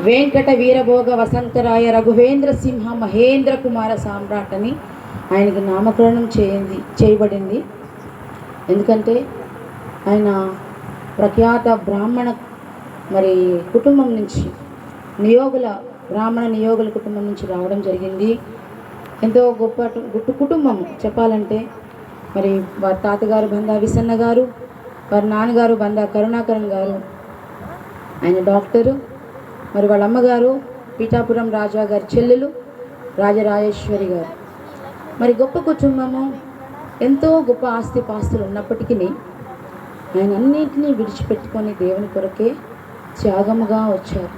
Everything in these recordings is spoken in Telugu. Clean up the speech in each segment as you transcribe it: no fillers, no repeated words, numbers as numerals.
వెంకట వీరభోగ వసంతరాయ రఘువేంద్ర సింహ మహేంద్ర కుమార సామ్రాట్ అని ఆయనకి నామకరణం చేయబడింది. ఎందుకంటే ఆయన ప్రఖ్యాత బ్రాహ్మణ కుటుంబం నుంచి బ్రాహ్మణ నియోగుల కుటుంబం నుంచి రావడం జరిగింది. ఎంతో గొప్ప కుటుంబం చెప్పాలంటే. వారి తాతగారు బందా విసన్న గారు, వారి నాన్నగారు బందా కరుణాకరన్ గారు, ఆయన డాక్టరు. వాళ్ళ అమ్మగారు పీఠాపురం రాజా గారి చెల్లెలు రాజరాజేశ్వరి గారు. గొప్ప కుటుంబము, ఎంతో గొప్ప ఆస్తిపాస్తులు ఉన్నప్పటికీ ఆయన అన్నింటినీ విడిచిపెట్టుకొని దేవుని కొరకే త్యాగముగా వచ్చారు.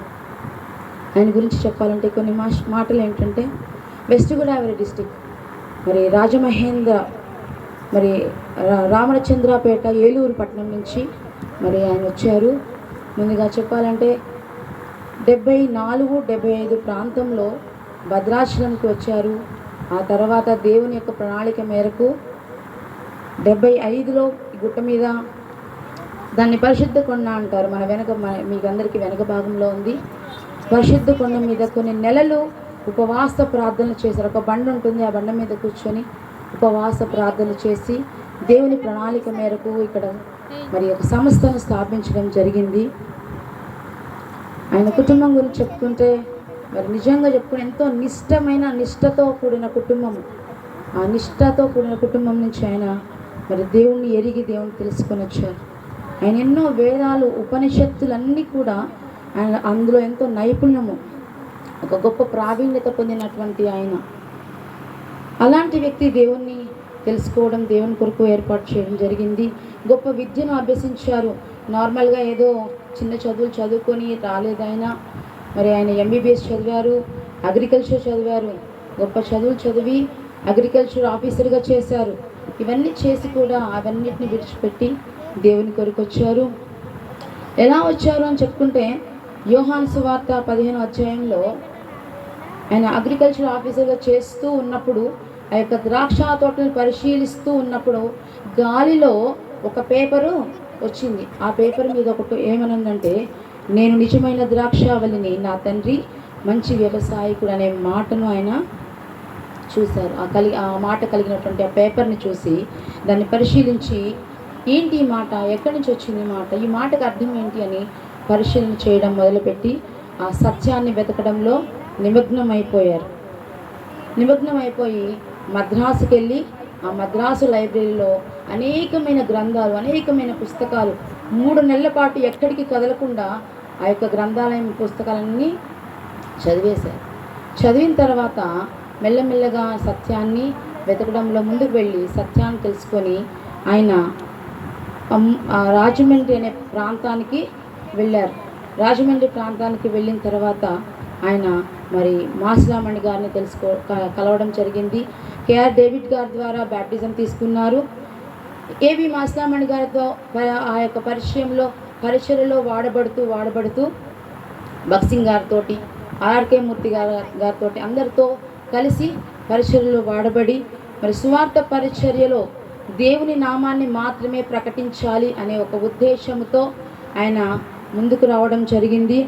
ఆయన గురించి చెప్పాలంటే కొన్ని మాటలు ఏంటంటే, వెస్ట్ గోదావరి డిస్టిక్ రాజమహేంద్ర రామచంద్రపేట ఏలూరు పట్టణం నుంచి ఆయన వచ్చారు. ముందుగా చెప్పాలంటే 74-75 ప్రాంతంలో భద్రాచలంకి వచ్చారు. ఆ తర్వాత దేవుని యొక్క ప్రణాళిక మేరకు 75లో గుట్ట మీద, దాన్ని పరిశుద్ధ కొండ అంటారు, మీకు అందరికీ వెనక భాగంలో ఉంది. పరిశుద్ధ కొండ మీద కొన్ని నెలలు ఉపవాస ప్రార్థనలు చేశారు. ఒక బండ ఉంటుంది, ఆ బండ మీద కూర్చొని ఉపవాస ప్రార్థనలు చేసి దేవుని ప్రణాళిక మేరకు ఇక్కడ ఒక సంస్థను స్థాపించడం జరిగింది. ఆయన కుటుంబం గురించి చెప్పుకుంటే నిజంగా చెప్పుకుని ఎంతో నిష్టతో కూడిన కుటుంబం. ఆ నిష్టతో కూడిన కుటుంబం నుంచి ఆయన దేవుణ్ణి ఎరిగి దేవుణ్ణి తెలుసుకొని వచ్చారు. ఆయన ఎన్నో వేదాలు ఉపనిషత్తులన్నీ కూడా ఆయన అందులో ఎంతో నైపుణ్యము, ఒక గొప్ప ప్రావీణ్యత పొందినటువంటి ఆయన. అలాంటి వ్యక్తి దేవుణ్ణి తెలుసుకోవడం, దేవుని కొరకు ఏర్పాటు చేయడం జరిగింది. గొప్ప విద్యను అభ్యసించారు. నార్మల్గా ఏదో చిన్న చదువులు చదువుకొని రాలేదు ఆయన. ఆయన ఎంబీబీఎస్ చదివారు, అగ్రికల్చర్ చదివారు. గొప్ప చదువులు చదివి అగ్రికల్చర్ ఆఫీసర్గా చేశారు. ఇవన్నీ చేసి కూడా అవన్నిటిని విడిచిపెట్టి దేవుని కొరకు వచ్చారు. ఎలా వచ్చారు అని చెప్పుకుంటే, యోహాను సువార్త 15వ అధ్యాయంలో ఆయన అగ్రికల్చర్ ఆఫీసర్గా చేస్తూ ఉన్నప్పుడు, ఆ యొక్క ద్రాక్ష తోటను పరిశీలిస్తూ ఉన్నప్పుడు గాలిలో ఒక పేపరు వచ్చింది. ఆ పేపర్ మీద ఒకటి ఏమనుందంటే, నేను నిజమైన ద్రాక్షావళిని, నా తండ్రి మంచి వ్యవసాయకుడు అనే మాటను ఆయన చూశారు. ఆ మాట కలిగినటువంటి ఆ పేపర్ని చూసి దాన్ని పరిశీలించి, ఏంటి ఈ మాట, ఎక్కడి నుంచి వచ్చింది ఈ మాట, ఈ మాటకు అర్థం ఏంటి అని పరిశీలన చేయడం మొదలుపెట్టి ఆ సత్యాన్ని వెతకడంలో నిమగ్నమైపోయి మద్రాసుకి వెళ్ళి ఆ మద్రాసు లైబ్రరీలో అనేకమైన గ్రంథాలు, అనేకమైన పుస్తకాలు 3 నెలల పాటు ఎక్కడికి కదలకుండా ఆ యొక్క గ్రంథాలయం పుస్తకాలన్నీ చదివేశారు. చదివిన తర్వాత మెల్లమెల్లగా సత్యాన్ని వెతకడంలో ముందుకు వెళ్ళి సత్యాన్ని తెలుసుకొని ఆయన రాజమండ్రి అనే ప్రాంతానికి వెళ్ళారు. రాజమండ్రి ప్రాంతానికి వెళ్ళిన తర్వాత ఆయన మాసిలామణి గారిని కలవడం జరిగింది. కేఆర్ డేవిడ్ గారి ద్వారా బ్యాప్టిజం తీసుకున్నారు. ఏవి మాసిలామణి గారితో ఆ యొక్క పరిచర్యలో వాడబడుతూ భక్సింగ్ గారితోటి, ఆర్కే మూర్తి గారితో అందరితో కలిసి పరిచర్యలో వాడబడి సువార్త పరిచర్యలో దేవుని నామాన్ని మాత్రమే ప్రకటించాలి అనే ఒక ఉద్దేశంతో ఆయన ముందుకు రావడం జరిగింది.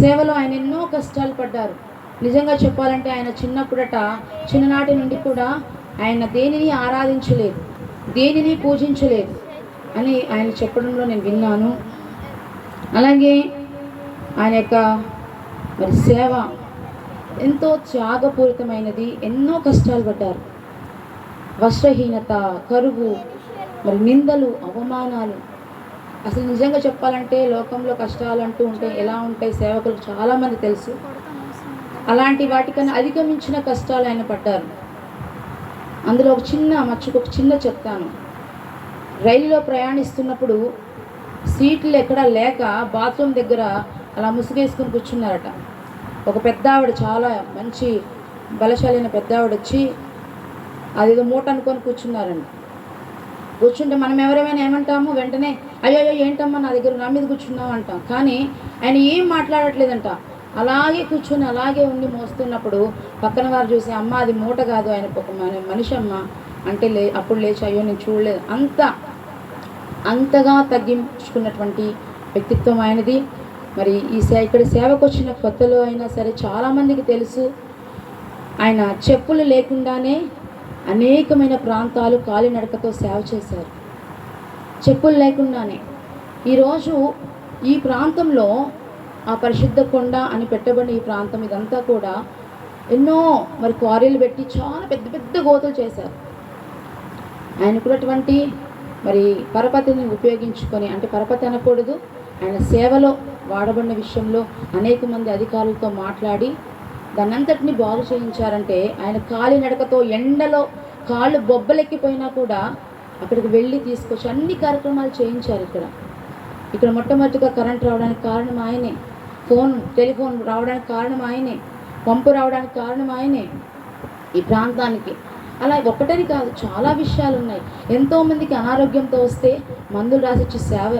సేవలో ఆయన ఎన్నో కష్టాలు పడ్డారు. నిజంగా చెప్పాలంటే ఆయన చిన్ననాటి నుండి కూడా ఆయన దేనిని ఆరాధించలేదు, దేనిని పూజించలేదు అని ఆయన చెప్పడంలో నేను విన్నాను. అలాగే ఆయన యొక్క సేవ ఎంతో త్యాగపూరితమైనది. ఎన్నో కష్టాలు పడ్డారు. వస్త్రహీనత, కరువు, నిందలు, అవమానాలు. అసలు నిజంగా చెప్పాలంటే లోకంలో కష్టాలు అంటూ ఉంటే ఎలా ఉంటాయి సేవకులకు చాలామంది తెలుసు. అలాంటి వాటికన్నా అధిగమించిన కష్టాలు ఆయన పడ్డారు. అందులో ఒక చిన్న చెప్తాను. రైలులో ప్రయాణిస్తున్నప్పుడు సీట్లు ఎక్కడా లేక బాత్రూమ్ దగ్గర అలా ముసుగేసుకుని కూర్చున్నారట. ఒక పెద్ద ఆవిడ, చాలా మంచి బలశాలైన పెద్ద ఆవిడ వచ్చి అదేదో మూట అనుకొని కూర్చున్నారండి. కూర్చుంటే మనం ఎవరైనా ఏమంటాము, వెంటనే అయ్యో ఏంటమ్మా నా మీద కూర్చున్నావు అంటాం. కానీ ఆయన ఏం మాట్లాడట్లేదంట. అలాగే కూర్చొని అలాగే ఉండి మోస్తున్నప్పుడు పక్కన వారు చూసి, అమ్మ అది మూట కాదు, ఆయన ఒక మనిషి అమ్మ అంటే అప్పుడు లేచి అయ్యో నేను చూడలేదు. అంతగా తగ్గించుకున్నటువంటి వ్యక్తిత్వం ఆయనది. మరి ఇక్కడ సేవకు వచ్చిన కొత్తలో అయినా సరే చాలామందికి తెలుసు, ఆయన చెప్పులు లేకుండానే అనేకమైన ప్రాంతాలు కాలినడకతో సేవ చేశారు. చెప్పులు లేకుండానే. ఈరోజు ఈ ప్రాంతంలో ఆ పరిశుద్ధ కొండ అని పెట్టబడిన ఈ ప్రాంతం ఇదంతా కూడా ఎన్నో మరి క్వారీలు పెట్టి చాలా పెద్ద పెద్ద గోతులు చేశారు. ఆయనకున్నటువంటి మరి పరపతిని ఉపయోగించుకొని, అంటే పరపతి అనకూడదు, ఆయన సేవలో వాడబడిన విషయంలో అనేక మంది అధికారులతో మాట్లాడి దాన్నంతటిని బాగు చేయించారంటే, ఆయన కాలినడకతో ఎండలో కాళ్ళు బొబ్బలెక్కిపోయినా కూడా అక్కడికి వెళ్ళి తీసుకొచ్చి అన్ని కార్యక్రమాలు చేయించారు. ఇక్కడ మొట్టమొదటిగా కరెంట్ రావడానికి కారణం ఆయనే, టెలిఫోన్ రావడానికి కారణం ఆయనే, పంపు రావడానికి కారణం ఆయనే ఈ ప్రాంతానికి. అలా ఒక్కటని కాదు, చాలా విషయాలు ఉన్నాయి. ఎంతోమందికి అనారోగ్యంతో వస్తే మందులు రాసిచ్చి సేవ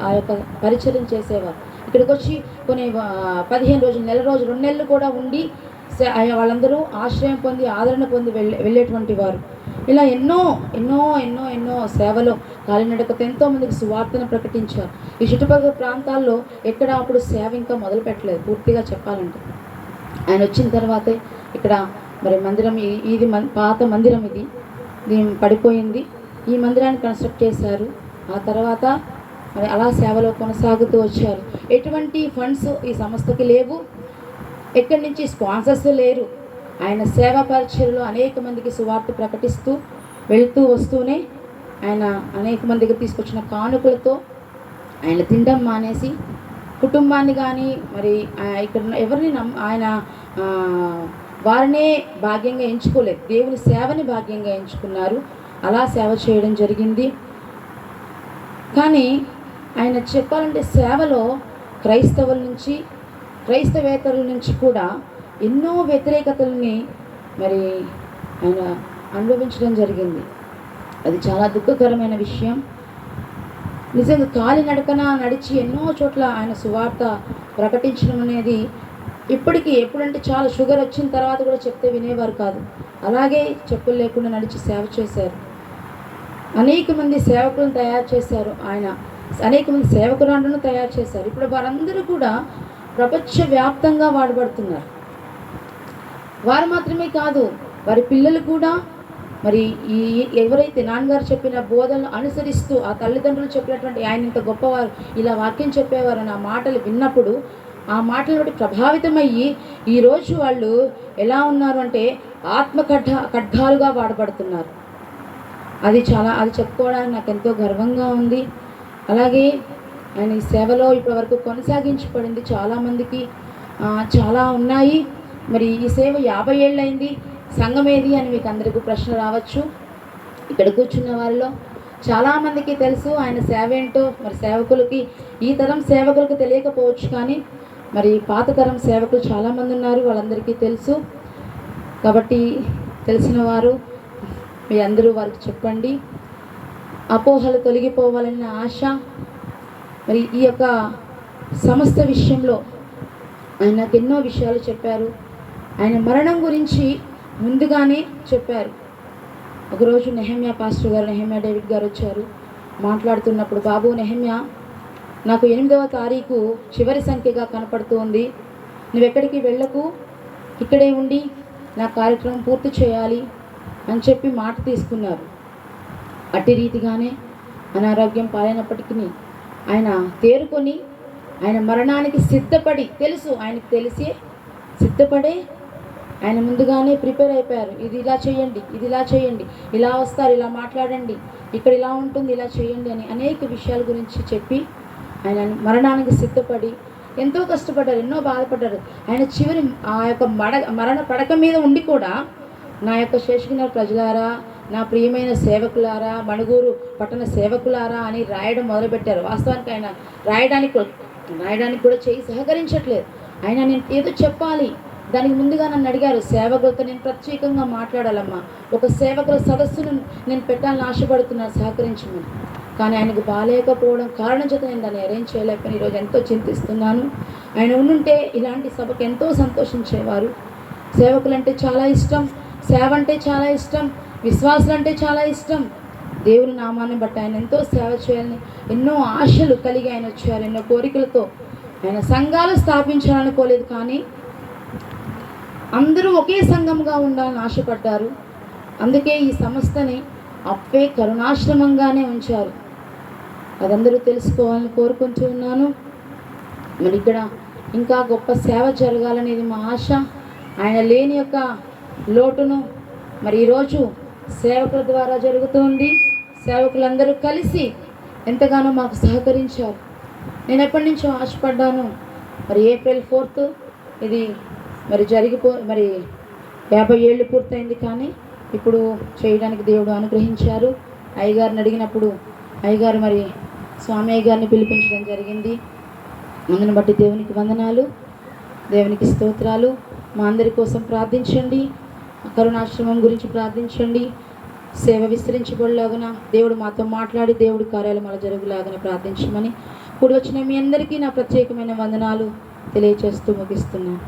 ఆ యొక్క పరిచయం చేసేవారు. ఇక్కడికి వచ్చి కొన్ని 15 రోజులు, నెల రోజులు, 2 నెలలు కూడా ఉండి వాళ్ళందరూ ఆశ్రయం పొంది ఆదరణ పొంది వెళ్ళేటువంటి వారు. ఇలా ఎన్నో ఎన్నో ఎన్నో ఎన్నో సేవలో కాలినడకతో ఎంతోమందికి సువార్తను ప్రకటించారు. ఈ చుట్టుపక్కల ప్రాంతాల్లో ఎక్కడ అప్పుడు సేవ ఇంకా మొదలు పెట్టలేదు పూర్తిగా చెప్పాలంటే. ఆయన వచ్చిన తర్వాతే ఇక్కడ మరి మందిరం, ఇది పాత మందిరం, దీని పడిపోయింది. ఈ మందిరాన్ని కన్స్ట్రక్ట్ చేశారు. ఆ తర్వాత మరి అలా సేవలో కొనసాగుతూ వచ్చారు. ఎటువంటి ఫండ్స్ ఈ సంస్థకి లేవు, ఎక్కడి నుంచి స్పాన్సర్స్ లేరు. ఆయన సేవా పరిచర్యలో అనేక మందికి సువార్త ప్రకటిస్తూ వెళ్తూ వస్తూనే ఆయన అనేక మందికి తీసుకొచ్చిన కానుకలతో ఆయన తినడం మానేసి కుటుంబాన్ని కానీ మరి ఇక్కడ ఎవరిని ఆయన వారినే భాగ్యంగా ఎంచుకోలేదు, దేవుని సేవని భాగ్యంగా ఎంచుకున్నారు. అలా సేవ చేయడం జరిగింది. కానీ ఆయన చెప్పాలంటే సేవలో క్రైస్తవేతరుల నుంచి కూడా ఎన్నో వ్యతిరేకతల్ని మరి ఆయన అనుభవించడం జరిగింది. అది చాలా దుఃఖకరమైన విషయం. నిజంగా కాలినడకన నడిచి ఎన్నో చోట్ల ఆయన సువార్త ప్రకటించడం అనేది ఎప్పుడంటే చాలా షుగర్ వచ్చిన తర్వాత కూడా చెప్తే వినేవారు కాదు. అలాగే చెప్పులు లేకుండా నడిచి సేవ చేశారు. అనేక మంది సేవకులను తయారు చేశారు ఆయన, అనేక మంది సేవకురాండ్లను తయారు చేశారు. ఇప్పుడు వారందరూ కూడా ప్రపంచవ్యాప్తంగా వాడబడుతున్నారు. వారు మాత్రమే కాదు, వారి పిల్లలు కూడా మరి ఎవరైతే నాన్నగారు చెప్పిన బోధనలు అనుసరిస్తూ ఆ తల్లిదండ్రులు చెప్పినటువంటి ఆయన ఇంత గొప్పవారు, ఇలా వాక్యం చెప్పేవారు అని ఆ మాటలు విన్నప్పుడు ఆ మాటల బట్టి ప్రభావితమయ్యి ఈరోజు వాళ్ళు ఎలా ఉన్నారు అంటే ఖడ్గాలుగా వాడబడుతున్నారు. అది చెప్పుకోవడానికి నాకు ఎంతో గర్వంగా ఉంది. అలాగే ఆయన ఈ సేవలో ఇప్పటివరకు కొనసాగించబడింది చాలామందికి చాలా ఉన్నాయి. మరి ఈ సేవ 50 ఏళ్ళైంది, సంఘం ఏది అని మీకు అందరికీ ప్రశ్న రావచ్చు. ఇక్కడ కూర్చున్న వారిలో చాలామందికి తెలుసు ఆయన సేవ ఏంటో. మరి ఈ తరం సేవకులకు తెలియకపోవచ్చు, కానీ మరి పాత తరం సేవకులు చాలామంది ఉన్నారు, వాళ్ళందరికీ తెలుసు. కాబట్టి తెలిసిన వారు మీ అందరూ వారికి చెప్పండి. అపోహలు తొలగిపోవాలన్న ఆశ. మరి ఈ యొక్క సంస్థ విషయంలో ఆయన నాకు ఎన్నో విషయాలు చెప్పారు. ఆయన మరణం గురించి ముందుగానే చెప్పారు. ఒకరోజు నెహెమ్యా డేవిడ్ గారు వచ్చారు. మాట్లాడుతున్నప్పుడు, బాబు నెహెమ్యా, నాకు 8వ తారీఖు చివరి సంఖ్యగా కనపడుతోంది, నువ్వెక్కడికి వెళ్ళకు, ఇక్కడే ఉండి నా కార్యక్రమం పూర్తి చేయాలి అని చెప్పి మాట తీసుకున్నారు. అట్టి రీతిగానే అనారోగ్యం పాలైనప్పటికీ ఆయన తేరుకొని ఆయన మరణానికి సిద్ధపడి, ఆయనకు తెలిసే సిద్ధపడే ఆయన ముందుగానే ప్రిపేర్ అయిపోయారు. ఇది ఇలా చేయండి, ఇది ఇలా చేయండి, ఇలా వస్తారు, ఇలా మాట్లాడండి, ఇక్కడ ఇలా ఉంటుంది, ఇలా చేయండి అని అనేక విషయాల గురించి చెప్పి ఆయన మరణానికి సిద్ధపడి ఎంతో కష్టపడ్డారు, ఎన్నో బాధపడ్డారు. ఆయన చివరి ఆ యొక్క మరణ పడక మీద ఉండి కూడా నా యొక్క శేషగిరి ప్రజలారా, నా ప్రియమైన సేవకులారా, మణుగూరు పట్టణ సేవకులారా అని రాయడం మొదలుపెట్టారు. వాస్తవానికి ఆయన రాయడానికి కూడా చేయి సహకరించట్లేదు. ఆయన నేను ఏదో చెప్పాలి, దానికి ముందుగా నన్ను అడిగారు, సేవకులతో నేను ప్రత్యేకంగా మాట్లాడాలమ్మా, ఒక సేవకుల సదస్సును నేను పెట్టాలని ఆశపడుతున్నాను, సహకరించమని. కానీ ఆయనకు బాగాలేకపోవడం కారణం చేత నేను దాన్ని అరేంజ్ చేయలేకపోయినా ఈరోజు ఎంతో చింతిస్తున్నాను. ఆయన ఉండుంటే ఇలాంటి సభకు ఎంతో సంతోషించేవారు. సేవకులంటే చాలా ఇష్టం, సేవ అంటే చాలా ఇష్టం, విశ్వాసులు అంటే చాలా ఇష్టం. దేవుని నామాన్ని బట్టి ఆయన ఎంతో సేవ చేయాలని ఎన్నో ఆశలు కలిగి ఆయన వచ్చారు, ఎన్నో కోరికలతో. ఆయన సంఘాలు స్థాపించాలనుకోలేదు, కానీ అందరూ ఒకే సంఘంగా ఉండాలని ఆశపడ్డారు. అందుకే ఈ సంస్థని అప్పే కరుణాశ్రమంగానే ఉంచారు. అదందరూ తెలుసుకోవాలని కోరుకుంటూ ఉన్నాను. మరి ఇక్కడ ఇంకా గొప్ప సేవ జరగాలనేది మా ఆశ. ఆయన లేని యొక్క లోటును మరి ఈరోజు సేవకుల ద్వారా జరుగుతుంది. సేవకులందరూ కలిసి ఎంతగానో మాకు సహకరించారు. నేను ఎప్పటి నుంచో ఆశపడ్డాను. మరి ఏప్రిల్ 4 ఇది మరి మరి 50 ఏళ్ళు పూర్తయింది, కానీ ఇప్పుడు చేయడానికి దేవుడు అనుగ్రహించారు. అయ్యగారిని అడిగినప్పుడు అయ్యగారు మరి స్వామి అయ్యగారిని పిలిపించడం జరిగింది. అందుని బట్టి దేవునికి వందనాలు, దేవునికి స్తోత్రాలు. మా అందరి కోసం ప్రార్థించండి, కరుణాశ్రమం గురించి ప్రార్థించండి. సేవ విస్తరించబడలాగున దేవుడు మాతో మాట్లాడి దేవుడి కార్యాలు మళ్ళీ జరుగులాగున ప్రార్థించమని కూడి వచ్చిన మీ అందరికీ నా ప్రత్యేకమైన వందనాలు తెలియచేస్తూ ముగిస్తున్నాను.